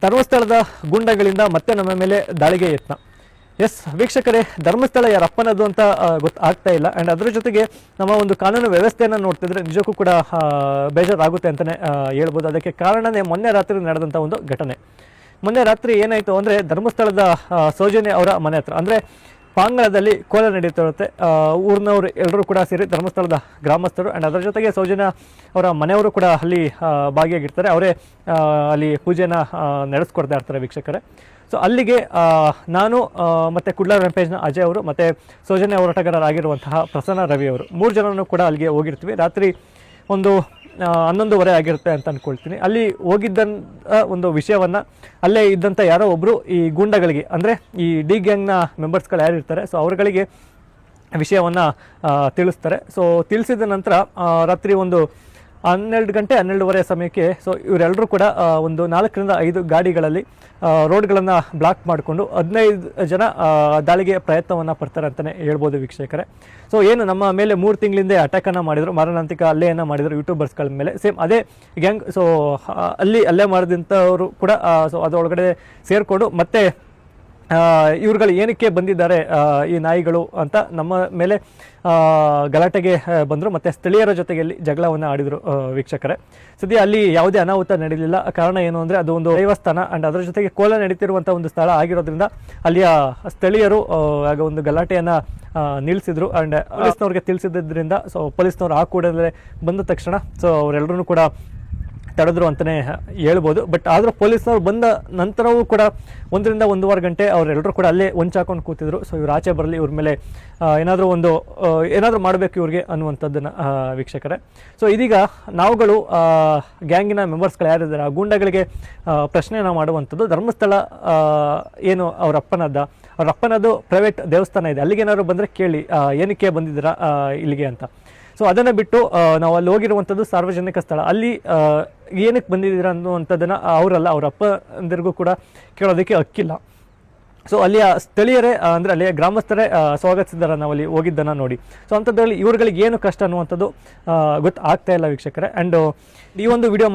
ಧರ್ಮಸ್ಥಳದ ಗೂಂಡಾಗಳಿಂದ ಮತ್ತೆ ನಮ್ಮ ಮೇಲೆ ದಾಳಿಗೆ ಯತ್ನ. ಎಸ್ ವೀಕ್ಷಕರೇ, ಧರ್ಮಸ್ಥಳ ಯಾರಪ್ಪನದು ಅಂತ ಗೊತ್ತಾಗ್ತಾ ಇಲ್ಲ. ಆ್ಯಂಡ್ ಅದರ ಜೊತೆಗೆ ನಮ್ಮ ಒಂದು ಕಾನೂನು ವ್ಯವಸ್ಥೆಯನ್ನು ನೋಡ್ತಿದ್ರೆ ನಿಜಕ್ಕೂ ಕೂಡ ಬೇಜಾರಾಗುತ್ತೆ ಅಂತಲೇ ಹೇಳ್ಬೋದು. ಅದಕ್ಕೆ ಕಾರಣನೇ ಮೊನ್ನೆ ರಾತ್ರಿ ನಡೆದಂಥ ಒಂದು ಘಟನೆ. ಮೊನ್ನೆ ರಾತ್ರಿ ಏನಾಯಿತು ಅಂದರೆ, ಧರ್ಮಸ್ಥಳದ ಸೌಜನ್ಯ ಅವರ ಮನೆ ಹತ್ರ ಅಂದರೆ ಪಾಂಗಳದಲ್ಲಿ ಕೋಲ ನಡೀತಿರುತ್ತೆ. ಊರಿನವರು ಎಲ್ಲರೂ ಕೂಡ ಸೇರಿ ಧರ್ಮಸ್ಥಳದ ಗ್ರಾಮಸ್ಥರು ಆ್ಯಂಡ್ ಅದರ ಜೊತೆಗೆ ಸೌಜನ್ಯ ಅವರ ಮನೆಯವರು ಕೂಡ ಅಲ್ಲಿ ಭಾಗಿಯಾಗಿರ್ತಾರೆ. ಅವರೇ ಅಲ್ಲಿ ಪೂಜೆನ ನಡೆಸ್ಕೊಡ್ತಾ ಇರ್ತಾರೆ ವೀಕ್ಷಕರೇ. ಸೊ ಅಲ್ಲಿಗೆ ನಾನು ಮತ್ತು ಕುಡ್ಲ ವೆಂಪೇಜ್ನ ಅಜಯ್ ಅವರು ಮತ್ತು ಸೌಜನ್ಯ ಹೋರಾಟಗಾರರಾಗಿರುವಂತಹ ಪ್ರಸನ್ನ ರವಿ ಅವರು 3 ಜನನೂ ಕೂಡ ಅಲ್ಲಿಗೆ ಹೋಗಿರ್ತೀವಿ. ರಾತ್ರಿ ಒಂದು 11:30 ಆಗಿರುತ್ತೆ ಅಂತ ಅಂದ್ಕೊಳ್ತೀನಿ. ಅಲ್ಲಿ ಹೋಗಿದ್ದ ಒಂದು ವಿಷಯವನ್ನು ಅಲ್ಲೇ ಇದ್ದಂಥ ಯಾರೋ ಒಬ್ಬರು ಈ ಗೂಂಡಗಳಿಗೆ ಅಂದರೆ ಈ ಡಿ ಗ್ಯಾಂಗ್ನ ಮೆಂಬರ್ಸ್ಗಳು ಯಾರು ಇರ್ತಾರೆ, ಸೊ ಅವರುಗಳಿಗೆ ವಿಷಯವನ್ನು ತಿಳಿಸ್ತಾರೆ. ಸೊ ತಿಳಿಸಿದ ನಂತರ ರಾತ್ರಿ ಒಂದು 12 ಗಂಟೆ 12:30 ಸಮಯಕ್ಕೆ ಸೊ ಇವರೆಲ್ಲರೂ ಕೂಡ ಒಂದು 4 ರಿಂದ 5 ಗಾಡಿಗಳಲ್ಲಿ ರೋಡ್ಗಳನ್ನು ಬ್ಲಾಕ್ ಮಾಡಿಕೊಂಡು 15 ಜನ ದಾಳಿಗೆ ಪ್ರಯತ್ನವನ್ನು ಪಡ್ತಾರೆ ಅಂತಲೇ ಹೇಳ್ಬೋದು ವೀಕ್ಷಕರೇ. ಸೊ ಏನು ನಮ್ಮ ಮೇಲೆ 3 ತಿಂಗಳಿಂದ ಅಟ್ಯಾಕನ್ನು ಮಾಡಿದರು, ಮಾರಣಾಂತಿಕ ಹಲ್ಲೆಯನ್ನು ಮಾಡಿದರು ಯೂಟ್ಯೂಬರ್ಸ್ಗಳ ಮೇಲೆ. ಸೇಮ್ ಅದೇ ಗ್ಯಾಂಗ್ ಸೊ ಅಲ್ಲೇ ಮಾಡಿದಂಥವರು ಕೂಡ ಸೊ ಅದರೊಳಗಡೆ ಸೇರಿಕೊಂಡು ಮತ್ತೆ ಇವ್ರುಗಳು ಏನಕ್ಕೆ ಬಂದಿದ್ದಾರೆ ಈ ನಾಯಿಗಳು ಅಂತ ನಮ್ಮ ಮೇಲೆ ಗಲಾಟೆಗೆ ಬಂದರು ಮತ್ತು ಸ್ಥಳೀಯರ ಜೊತೆಗೆ ಜಗಳವನ್ನು ಆಡಿದರು ವೀಕ್ಷಕರೇ. ಸದ್ಯ ಅಲ್ಲಿ ಯಾವುದೇ ಅನಾಹುತ ನಡೆಯಲಿಲ್ಲ. ಕಾರಣ ಏನು ಅಂದರೆ ಅದು ಒಂದು ದೇವಸ್ಥಾನ ಆ್ಯಂಡ್ ಅದರ ಜೊತೆಗೆ ಕೋಲ ನಡೀತಿರುವಂಥ ಒಂದು ಸ್ಥಳ ಆಗಿರೋದ್ರಿಂದ ಅಲ್ಲಿಯ ಸ್ಥಳೀಯರು ಆಗ ಒಂದು ಗಲಾಟೆಯನ್ನು ನಿಲ್ಲಿಸಿದ್ರು ಆ್ಯಂಡ್ ಪೊಲೀಸ್ನವ್ರಿಗೆ ತಿಳಿಸಿದ್ದರಿಂದ ಸೊ ಪೊಲೀಸ್ನವ್ರು ಆ ಕೂಡಲೇ ಬಂದ ತಕ್ಷಣ ಸೊ ಅವರೆಲ್ಲರೂ ಕೂಡ ತಡೆದ್ರು ಅಂತಲೇ ಹೇಳ್ಬೋದು. ಬಟ್ ಆದರೂ ಪೊಲೀಸ್ನವ್ರು ಬಂದ ನಂತರವೂ ಕೂಡ 1 ರಿಂದ 1.5 ಗಂಟೆ ಅವರೆಲ್ಲರೂ ಕೂಡ ಅಲ್ಲೇ ಹೊಂಚಾಕೊಂಡು ಕೂತಿದ್ರು. ಸೊ ಇವ್ರು ಆಚೆ ಬರಲಿ, ಇವ್ರ ಮೇಲೆ ಏನಾದರೂ ಮಾಡಬೇಕು ಇವ್ರಿಗೆ ಅನ್ನುವಂಥದ್ದನ್ನು ವೀಕ್ಷಕರೇ. ಸೊ ಇದೀಗ ನಾವುಗಳು ಗ್ಯಾಂಗಿನ ಮೆಂಬರ್ಸ್ಗಳು ಯಾರಿದ್ದಾರೆ ಆ ಗೂಂಡಗಳಿಗೆ ಪ್ರಶ್ನೆಯನ್ನು ಮಾಡುವಂಥದ್ದು. ಧರ್ಮಸ್ಥಳ ಏನು ಅವ್ರ ಅಪ್ಪನದ್ದು ಪ್ರೈವೇಟ್ ದೇವಸ್ಥಾನ ಇದೆ, ಅಲ್ಲಿಗೆ ಏನಾದ್ರು ಬಂದರೆ ಕೇಳಿ ಏನಕ್ಕೆ ಬಂದಿದ್ದೀರಾ ಇಲ್ಲಿಗೆ ಅಂತ. ಸೊ ಅದನ್ನು ಬಿಟ್ಟು ನಾವು ಅಲ್ಲಿ ಹೋಗಿರುವಂಥದ್ದು ಸಾರ್ವಜನಿಕ ಸ್ಥಳ, ಅಲ್ಲಿ ಏನಕ್ಕೆ ಬಂದಿದ್ದೀರಾ ಅನ್ನುವಂಥದ್ದನ್ನು ಅವರಲ್ಲ ಅವ್ರ ಅಪ್ಪಂದಿರಿಗೂ ಕೂಡ ಕೇಳೋದಕ್ಕೆ ಹಕ್ಕಿಲ್ಲ. ಸೊ ಅಲ್ಲಿಯ ಸ್ಥಳೀಯರೇ ಅಂದರೆ ಅಲ್ಲಿಯ ಗ್ರಾಮಸ್ಥರೇ ಸ್ವಾಗತಿಸಿದ್ದಾರೆ ನಾವು ಅಲ್ಲಿ ಹೋಗಿದ್ದನ್ನು ನೋಡಿ. ಸೊ ಅಂಥದ್ರಲ್ಲಿ ಇವ್ರುಗಳಿಗೆ ಏನು ಕಷ್ಟ ಅನ್ನುವಂಥದ್ದು ಗೊತ್ತಾಗ್ತಾ ಇಲ್ಲ ವೀಕ್ಷಕರೇ. ಆ್ಯಂಡ್ ಈ ಒಂದು ವಿಡಿಯೋ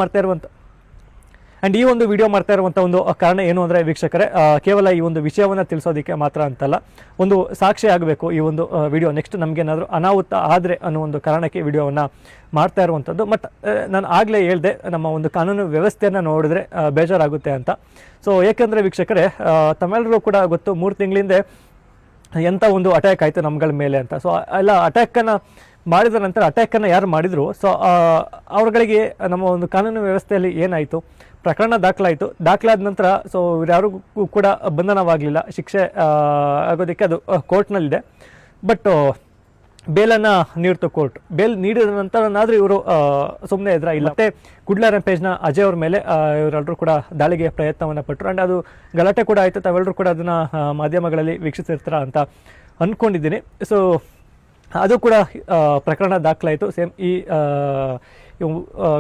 ಮಾಡ್ತಾ ಇರುವಂಥ ಒಂದು ಕಾರಣ ಏನು ಅಂದರೆ ವೀಕ್ಷಕರೇ, ಕೇವಲ ಈ ಒಂದು ವಿಷಯವನ್ನು ತಿಳಿಸೋದಕ್ಕೆ ಮಾತ್ರ ಅಂತಲ್ಲ, ಒಂದು ಸಾಕ್ಷಿ ಆಗಬೇಕು ಈ ಒಂದು ವಿಡಿಯೋ. ನೆಕ್ಸ್ಟ್ ನಮಗೇನಾದರೂ ಅನಾಹುತ ಆದರೆ ಅನ್ನೋ ಒಂದು ಕಾರಣಕ್ಕೆ ವಿಡಿಯೋವನ್ನು ಮಾಡ್ತಾ ಇರುವಂಥದ್ದು. ಬಟ್ ನಾನು ಆಗಲೇ ಹೇಳಿದೆ, ನಮ್ಮ ಒಂದು ಕಾನೂನು ವ್ಯವಸ್ಥೆಯನ್ನು ನೋಡಿದ್ರೆ ಬೇಜಾರಾಗುತ್ತೆ ಅಂತ. ಸೊ ಏಕೆಂದರೆ ವೀಕ್ಷಕರೇ, ತಮ್ಮೆಲ್ಲರೂ ಕೂಡ ಗೊತ್ತು 3 ತಿಂಗಳಿಂದ ಎಂಥ ಒಂದು ಅಟ್ಯಾಕ್ ಆಯಿತು ನಮ್ಗಳ ಮೇಲೆ ಅಂತ. ಸೊ ಎಲ್ಲ ಅಟ್ಯಾಕನ್ನು ಮಾಡಿದ ನಂತರ ಅಟ್ಯಾಕನ್ನು ಯಾರು ಮಾಡಿದರು, ಸೊ ಅವ್ರುಗಳಿಗೆ ನಮ್ಮ ಒಂದು ಕಾನೂನು ವ್ಯವಸ್ಥೆಯಲ್ಲಿ ಏನಾಯಿತು, ಪ್ರಕರಣ ದಾಖಲಾದ ನಂತರ ಸೊ ಯಾರಿಗೂ ಕೂಡ ಬಂಧನವಾಗಲಿಲ್ಲ, ಶಿಕ್ಷೆ ಆಗೋದಕ್ಕೆ ಅದು ಕೋರ್ಟ್ನಲ್ಲಿದೆ. ಬಟ್ ಬೇಲನ್ನು ನೀಡ್ತು ಕೋರ್ಟ್. ಬೇಲ್ ನೀಡಿದ ನಂತರನಾದರೂ ಇವರು ಸುಮ್ಮನೆ ಇದ್ರ ಇಲ್ಲ. ಮತ್ತೆ ಕುಡ್ಲ ರೆಂಪೇಜ್ನ ಅಜಯ್ ಅವ್ರ ಮೇಲೆ ಇವರೆಲ್ಲರೂ ಕೂಡ ದಾಳಿಗೆ ಪ್ರಯತ್ನವನ್ನು ಪಟ್ಟರು ಆ್ಯಂಡ್ ಅದು ಗಲಾಟೆ ಕೂಡ ಆಯಿತು. ತಾವೆಲ್ಲರೂ ಕೂಡ ಅದನ್ನು ಮಾಧ್ಯಮಗಳಲ್ಲಿ ವೀಕ್ಷಿಸಿರ್ತೀರ ಅಂತ ಅಂದ್ಕೊಂಡಿದ್ದೀನಿ. ಸೊ ಅದು ಕೂಡ ಪ್ರಕರಣ ದಾಖಲಾಯಿತು ಸೇಮ್ ಈ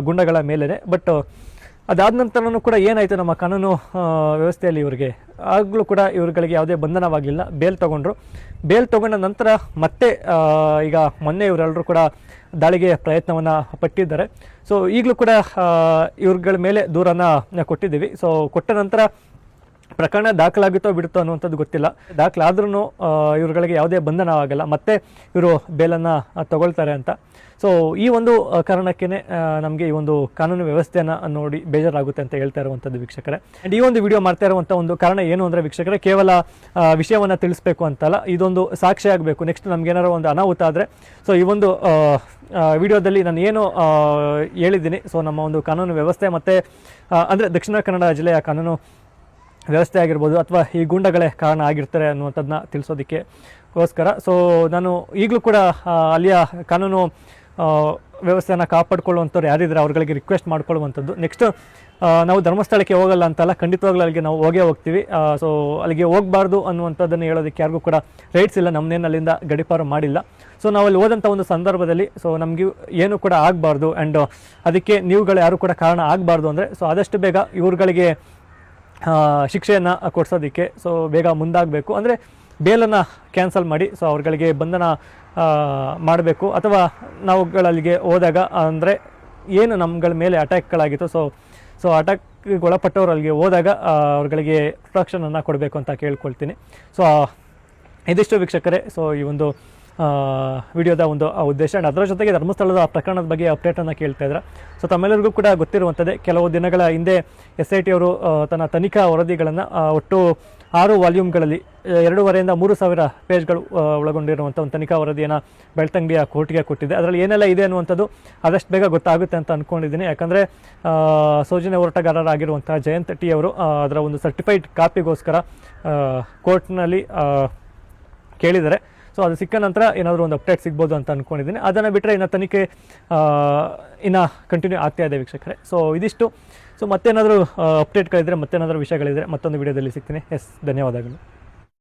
ಗುಂಡಗಳ ಮೇಲೇ. ಬಟ್ ಅದಾದ ನಂತರನೂ ಕೂಡ ಏನಾಯಿತು ನಮ್ಮ ಕಾನೂನು ವ್ಯವಸ್ಥೆಯಲ್ಲಿ ಇವರಿಗೆ ಆಗಲೂ ಕೂಡ ಇವ್ರುಗಳಿಗೆ ಯಾವುದೇ ಬಂಧನವಾಗಲಿಲ್ಲ. ಬೇಲ್ ತೊಗೊಂಡ ನಂತರ ಮತ್ತೆ ಈಗ ಮೊನ್ನೆ ಇವರೆಲ್ಲರೂ ಕೂಡ ದಾಳಿಗೆ ಪ್ರಯತ್ನವನ್ನು ಪಟ್ಟಿದ್ದಾರೆ. ಸೊ ಈಗಲೂ ಕೂಡ ಇವ್ರುಗಳ ಮೇಲೆ ದೂರನ್ನು ಕೊಟ್ಟಿದ್ದೀವಿ. ಸೊ ಕೊಟ್ಟ ನಂತರ ಪ್ರಕರಣ ದಾಖಲಾಗುತ್ತೋ ಬಿಡುತ್ತೋ ಅನ್ನುವಂಥದ್ದು ಗೊತ್ತಿಲ್ಲ. ದಾಖಲಾದ್ರೂ ಇವ್ರುಗಳಿಗೆ ಯಾವುದೇ ಬಂಧನವಾಗಲ್ಲ, ಮತ್ತೆ ಇವರು ಬೇಲನ್ನು ತಗೊಳ್ತಾರೆ ಅಂತ. ಸೊ ಈ ಒಂದು ಕಾರಣಕ್ಕೇ ನಮಗೆ ಈ ಒಂದು ಕಾನೂನು ವ್ಯವಸ್ಥೆಯನ್ನು ನೋಡಿ ಬೇಜಾರಾಗುತ್ತೆ ಅಂತ ಹೇಳ್ತಾ ಇರುವಂಥದ್ದು ವೀಕ್ಷಕರೇ. ಆ್ಯಂಡ್ ಈ ಒಂದು ವಿಡಿಯೋ ಮಾಡ್ತಾ ಇರುವಂಥ ಒಂದು ಕಾರಣ ಏನು ಅಂದರೆ ವೀಕ್ಷಕರೇ, ಕೇವಲ ವಿಷಯವನ್ನು ತಿಳಿಸ್ಬೇಕು ಅಂತಲ್ಲ, ಇದೊಂದು ಸಾಕ್ಷಿ ಆಗಬೇಕು. ನೆಕ್ಸ್ಟ್ ನಮಗೇನಾದ್ರು ಒಂದು ಅನಾಹುತ ಆದರೆ ಸೊ ಈ ಒಂದು ವಿಡಿಯೋದಲ್ಲಿ ನಾನು ಏನು ಹೇಳಿದ್ದೀನಿ, ಸೊ ನಮ್ಮ ಒಂದು ಕಾನೂನು ವ್ಯವಸ್ಥೆ ಮತ್ತು ಅಂದರೆ ದಕ್ಷಿಣ ಕನ್ನಡ ಜಿಲ್ಲೆಯ ಕಾನೂನು ವ್ಯವಸ್ಥೆ ಆಗಿರ್ಬೋದು ಅಥವಾ ಈ ಗೂಂಡಗಳೇ ಕಾರಣ ಆಗಿರ್ತಾರೆ ಅನ್ನುವಂಥದ್ದನ್ನ ತಿಳಿಸೋದಕ್ಕೋಸ್ಕರ. ಸೊ ನಾನು ಈಗಲೂ ಕೂಡ ಅಲ್ಲಿಯ ಕಾನೂನು ವ್ಯವಸ್ಥೆಯನ್ನು ಕಾಪಾಡಿಕೊಳ್ಳುವಂಥವ್ರು ಯಾರಿದ್ದಾರೆ ಅವ್ರುಗಳಿಗೆ ರಿಕ್ವೆಸ್ಟ್ ಮಾಡ್ಕೊಳ್ಳುವಂಥದ್ದು. ನೆಕ್ಸ್ಟ್ ನಾವು ಧರ್ಮಸ್ಥಳಕ್ಕೆ ಹೋಗಲ್ಲ ಅಂತಲ್ಲ, ಖಂಡಿತವಾಗ್ಲೂ ಅಲ್ಲಿಗೆ ನಾವು ಹೋಗ್ತೀವಿ. ಸೊ ಅಲ್ಲಿಗೆ ಹೋಗಬಾರ್ದು ಅನ್ನುವಂಥದ್ದನ್ನು ಹೇಳೋದಕ್ಕೆ ಯಾರಿಗೂ ಕೂಡ ರೈಟ್ಸ್ ಇಲ್ಲ, ನಮ್ಮನ್ನೇನು ಅಲ್ಲಿಂದ ಗಡಿಪಾರು ಮಾಡಿಲ್ಲ. ಸೊ ನಾವು ಅಲ್ಲಿ ಹೋದಂಥ ಒಂದು ಸಂದರ್ಭದಲ್ಲಿ ಸೊ ನಮಗೆ ಏನು ಕೂಡ ಆಗಬಾರ್ದು ಆ್ಯಂಡ್ ಅದಕ್ಕೆ ನೀವುಗಳು ಯಾರು ಕೂಡ ಕಾರಣ ಆಗಬಾರ್ದು ಅಂದರೆ ಸೊ ಆದಷ್ಟು ಬೇಗ ಇವ್ರುಗಳಿಗೆ ಶಿಕ್ಷೆಯನ್ನು ಕೊಡಿಸೋದಕ್ಕೆ ಸೊ ಬೇಗ ಮುಂದಾಗಬೇಕು. ಅಂದರೆ ಬೇಲನ್ನು ಕ್ಯಾನ್ಸಲ್ ಮಾಡಿ ಸೊ ಅವ್ರುಗಳಿಗೆ ಬಂಧನ ಮಾಡಬೇಕು. ಅಥವಾ ನಾವುಗಳಲ್ಲಿಗೆ ಹೋದಾಗ ಅಂದರೆ ಏನು ನಮ್ಗಳ ಮೇಲೆ ಅಟ್ಯಾಕ್ಗಳಾಗಿತ್ತು, ಸೊ ಸೊ ಅಟ್ಯಾಕ್ಗೆ ಒಳಪಟ್ಟವರು ಅಲ್ಲಿಗೆ ಹೋದಾಗ ಅವ್ರುಗಳಿಗೆ ಪ್ರೊಟೆಕ್ಷನನ್ನು ಕೊಡಬೇಕು ಅಂತ ಕೇಳ್ಕೊಳ್ತೀನಿ. ಸೊ ಇದಿಷ್ಟು ವೀಕ್ಷಕರೇ, ಸೊ ಈ ಒಂದು ವಿಡಿಯೋದ ಒಂದು ಉದ್ದೇಶ. ಆ್ಯಂಡ್ ಅದರ ಜೊತೆಗೆ ಧರ್ಮಸ್ಥಳದ ಪ್ರಕರಣದ ಬಗ್ಗೆ ಅಪ್ಡೇಟನ್ನು ಕೇಳ್ತಾ ಇದ್ದಾರೆ. ಸೊ ತಮ್ಮೆಲ್ಲರಿಗೂ ಕೂಡ ಗೊತ್ತಿರುವಂಥದ್ದೇ, ಕೆಲವು ದಿನಗಳ ಹಿಂದೆ SIT ಅವರು ತನ್ನ ತನಿಖಾ ವರದಿಗಳನ್ನು ಒಟ್ಟು 6 ವಾಲ್ಯೂಮ್ಗಳಲ್ಲಿ 2,500 3 ಸಾವಿರ ಪೇಜ್ಗಳು ಒಳಗೊಂಡಿರುವಂಥ ಒಂದು ತನಿಖಾ ವರದಿಯನ್ನು ಬೆಳ್ತಂಗಡಿಯ ಕೋರ್ಟ್ಗೆ ಕೊಟ್ಟಿದೆ. ಅದರಲ್ಲಿ ಏನೆಲ್ಲ ಇದೆ ಅನ್ನುವಂಥದ್ದು ಆದಷ್ಟು ಬೇಗ ಗೊತ್ತಾಗುತ್ತೆ ಅಂತ ಅಂದ್ಕೊಂಡಿದ್ದೀನಿ. ಯಾಕಂದರೆ ಸೌಜನ್ಯ ಹೋರಾಟಗಾರರಾಗಿರುವಂಥ ಜಯಂತ್ ಟಿ ಅವರು ಅದರ ಒಂದು ಸರ್ಟಿಫೈಡ್ ಕಾಪಿಗೋಸ್ಕರ ಕೋರ್ಟ್ನಲ್ಲಿ ಕೇಳಿದ್ದಾರೆ. ಸೊ ಅದು ಸಿಕ್ಕ ನಂತರ ಏನಾದರೂ ಒಂದು ಅಪ್ಡೇಟ್ ಸಿಗ್ಬೋದು ಅಂತ ಅಂದ್ಕೊಂಡಿದ್ದೀನಿ. ಅದನ್ನು ಬಿಟ್ಟರೆ ಇನ್ನು ತನಿಖೆ ಇನ್ನು ಕಂಟಿನ್ಯೂ ಆಗ್ತಾ ಇದೆ ವೀಕ್ಷಕರೇ. ಸೊ ಇದಿಷ್ಟು. ಸೊ ಮತ್ತೇನಾದರೂ ಅಪ್ಡೇಟ್ಗಳಿದ್ದರೆ, ಮತ್ತೇನಾದರೂ ವಿಷಯಗಳಿದ್ದರೆ ಮತ್ತೊಂದು ವಿಡಿಯೋದಲ್ಲಿ ಸಿಗ್ತೀನಿ. ಧನ್ಯವಾದಗಳು.